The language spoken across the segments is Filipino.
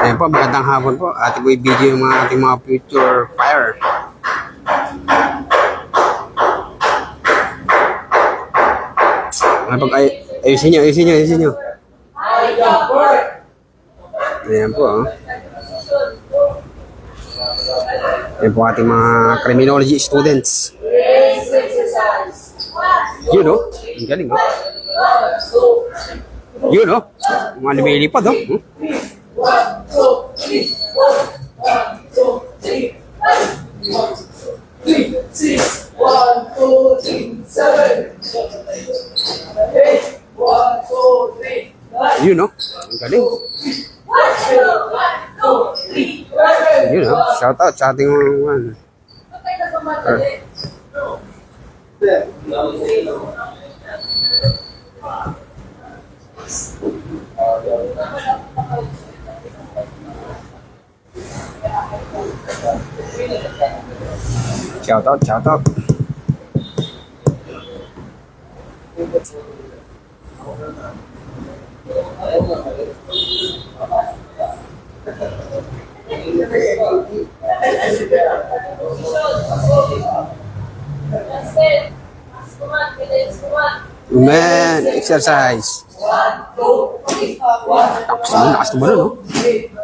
Ayan po, magandang hapon po. Ating po i-video yung mga ating mga future fire. Ayusin nyo. Ayan po. Ayan po ating mga criminology students. Yun o. Ang galing o. Yun o. Mga lumilipad o. 1, 2, 3, 4, 1, 2, 3, 5, 3, 6, 1, 2, 3, 7, 8, 1, 2, 3, 9. Yun o. Ang galing. 1, 2, 1, 2, 3, 11. Yun o. Shout out sa ating mga shout out. Man, exercise. 1, 2, 3, 1, Lakas naman, no?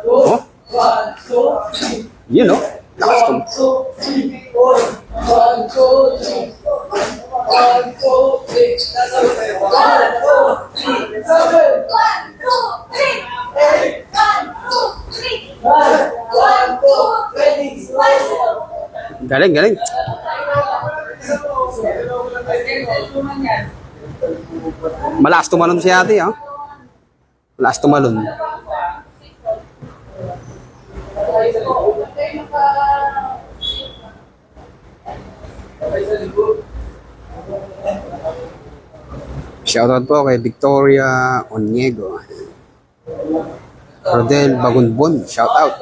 Oh, 1, 2, 3, yun, no? Lakas naman. 1, 2, 3, 4, 1, 2, 3, 1, 2, 3, 1, 2, 3, 7, 1, 2, 3, 1, 1, 2, 3, 1, 1, 2, 3, 1. Galing. Malakas tumalon si ate, ha? Malakas tumalon. Shoutout po kay Victoria Onyego. Rodel Bagunbon, shoutout.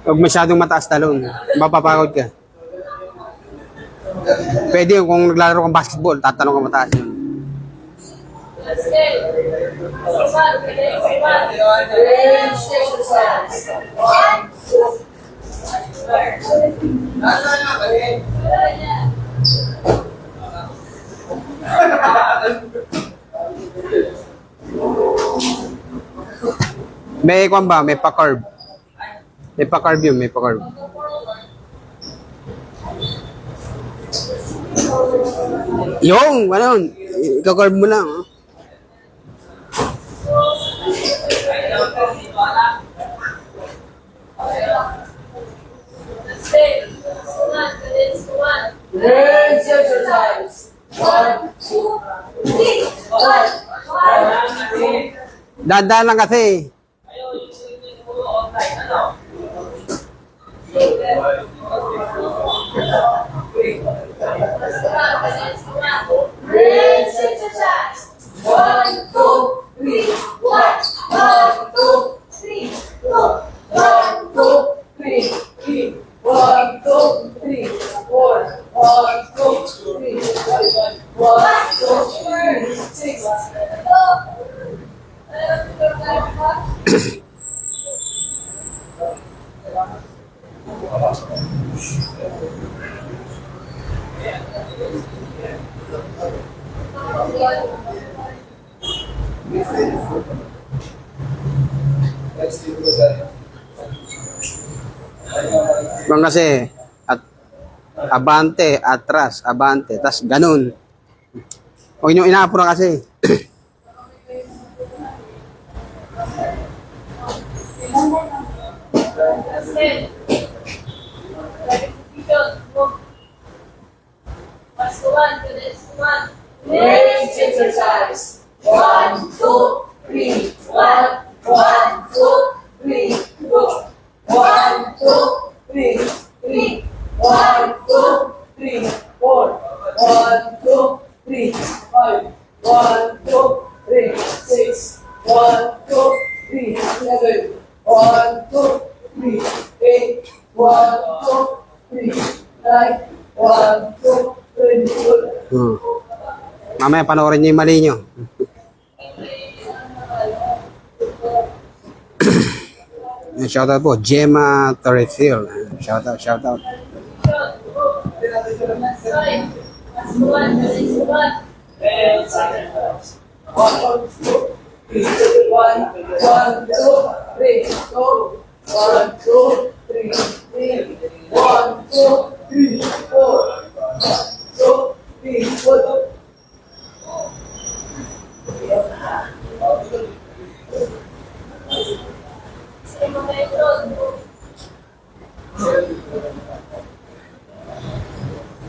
Huwag masyadong mataas talon. Mapapagod ka. Pwede kung naglalaro kang basketball, tatanong ka mataas yun. May kwan ba? May pa-carb. May pa-carb yun, may pa-carb. Yung, ano, ika-carb mo lang. Oh. Let's exercise. 1, 2, 3, 1, 1, 2, 3. Dadaan lang kasi. Let's exercise. 1, 2, 3, 1, 2, 3, 1, 2, 3, 1, 2, 3, 4, 1, 2, 3, 1, 2, 3, 6. Bang kasi, at abante, atras, abante, tas ganun. Huwag nyo inaapura kasi. Let's exercise. 1, 2, 3, 1, 1, 2, two, three, 7. 1, 2, 3, 8. 1, 2, 3, 9. 1, 2, 3, 4. Mamaya panoorin niyo yung mali niyo. Shoutout po, Gemma Torrefield. Shoutout, shoutout.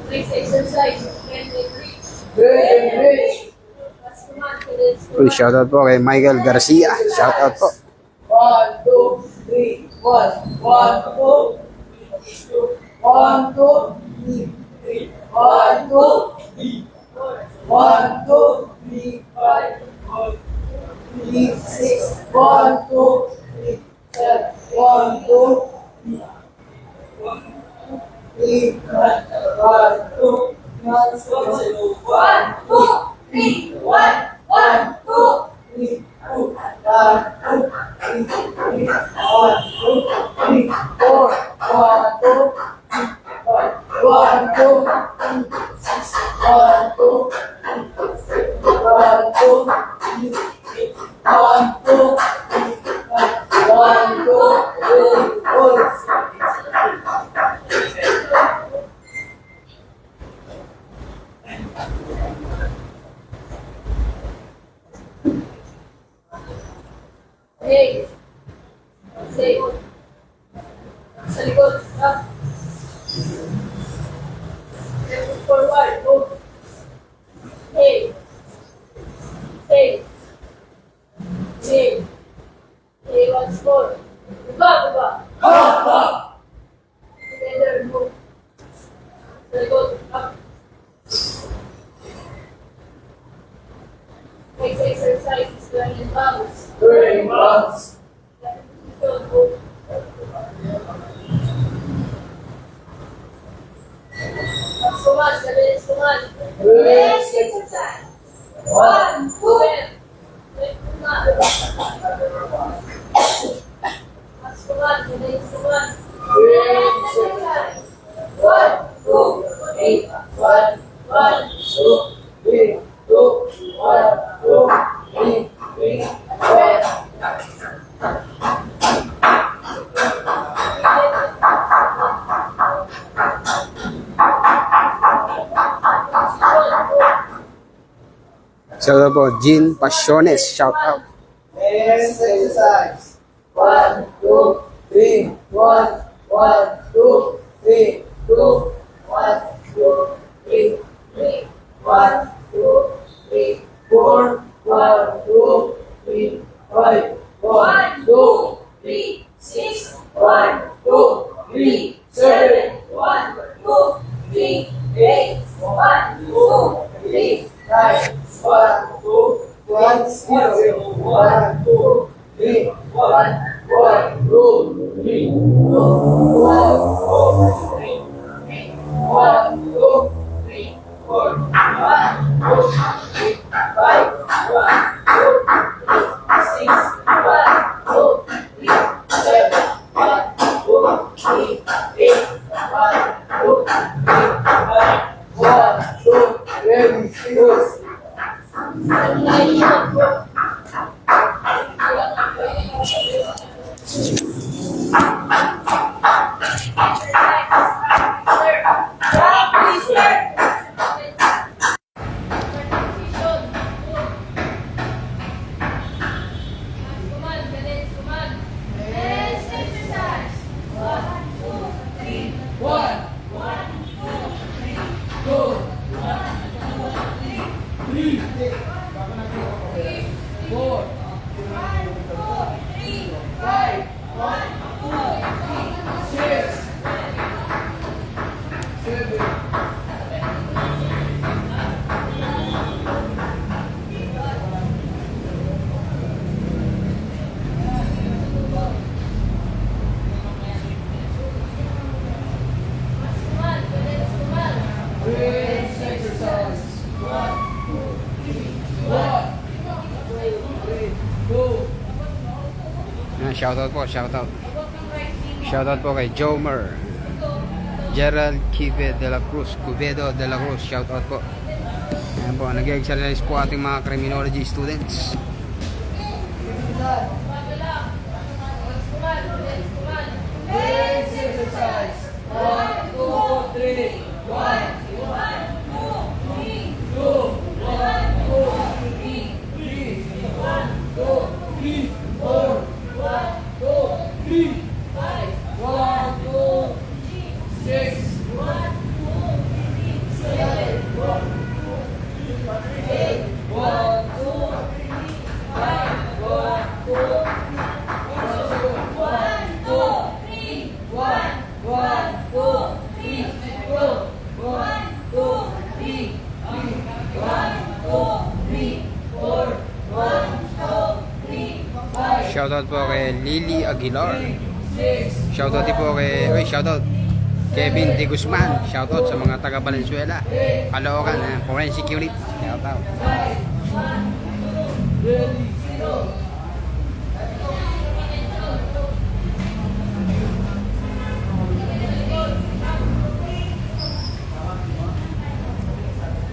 Please exercise and Uy, shoutout po kay Michael Garcia. Shoutout po. 1, 2, 3, 1, 1, 2, 1, 2, 3, 1, 2, 1, 2, 3, 5, 3, 6, 1, 2, 3, 7, 1, 2, 3, 1, 2, Hey, say, sa likod, up. Left forward, move. Hey, hey, hey, hey, once more. Baba, baba. Together, move. Sa likod, up. Next exercise is going in bounds. Turning bounce. Next exercise. 1, 2, Shoutout po, Jean Pasiones. Shoutout. Next exercise. 1, 2, 3, 1, 1, 2, 3, 2, 1, 2, 3, 1, 2, 3, 4, 1, 2, 3, 5, 1, 2, 3, 6, 1, 2, 3, 7, 1, 2, 3, 8, 1, 2, 3, 9, 1, 2, 1, 0, 1, 2, 3, 1, 1, 2, 3, 1, 2, 3, 4, 1, 2, 3, 5, 1, 2, 6, 1, 2, 3, 7, 1, 2, 3, 8, 1, 2, 3, 5, 1, 2, ready, serious. Shoutout po, shoutout. Abot ng right knee mo. Shoutout po kay Jomer. Gerald Kive de la Cruz, Cubedo de la Cruz, shoutout po. Ayan po, nag-exercise po ating mga criminology students. Babala. Kuman. Kuman. Legs exercise. 1, 2, 3. 1, 2, 1, 2, 3. 1, 2, 3. 1, 2, 3. 1, 2, 3. 4. 1, 2, 3. 1, 2, 6. 1, 7. 8. 1, 2, 5. 1, 2, 3. Shoutout po kay Lily Aguilar. Shoutout din po kay, shoutout Kevin De Guzman. Shoutout sa mga taga Valenzuela, Caloocan, forensic unit. Shoutout.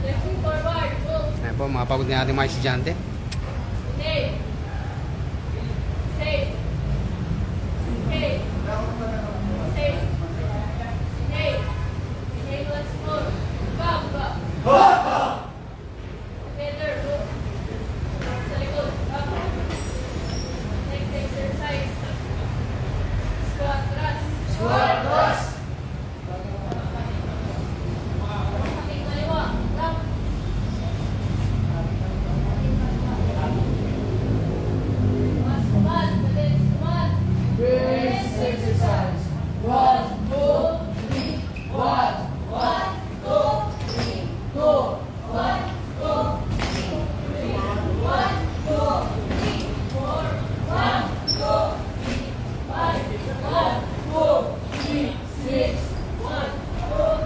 Left forward. Go. Ayan po, mga pagod na natin mga estudyante. Stay. Stay. Stay. Stay. Stay. Stay once more. Back, back. Together, go. Sa likod. Back. Next exercise. Squat thrust. Squat thrust. Ating kaliwa. Back. Mas kuman. Madalis kuman. Waist exercise. 1, 2, 3. 1, 1, 2, 3. 2, 1, 2, 3. 1, 2, 3. 4, 1, 2, 3. 5, 1, 2, 3. 6, 1, 2,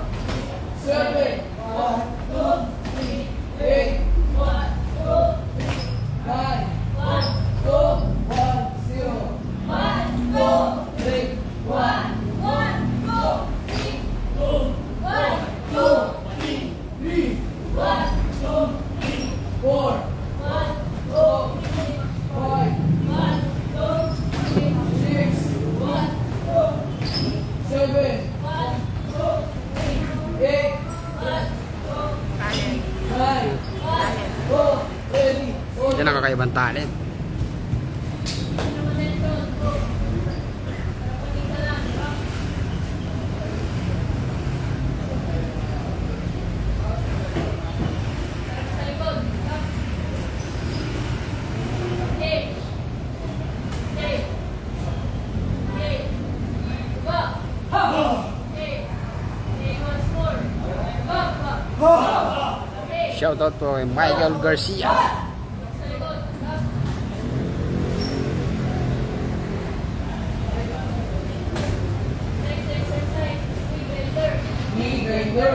7, 1, 2, 3. 8, 1, 2, 3. 9, 1, 2, 1, 0. 1, 2, 3. 1, 1, 2, 3. 2, 1, 2, 3. 3, 1, 2, 3. 4, 1, 2, 3. 5, 1, 2, 3. 6, 1, 2, 3. 7, 1, 2, 3. 8, 1, 2, 3. 9, 1, 2, 3. Yan ang kakaibang talent. Attention. Go. Pati ka lang. Back. Sa likod. Back. Stay. Stay. Stay. Back. Stay. Stay once more. Back, back. Okay. Shoutout po kay Michael Garcia. Sa likod. Back. Next exercise. Knee bender. Knee bender.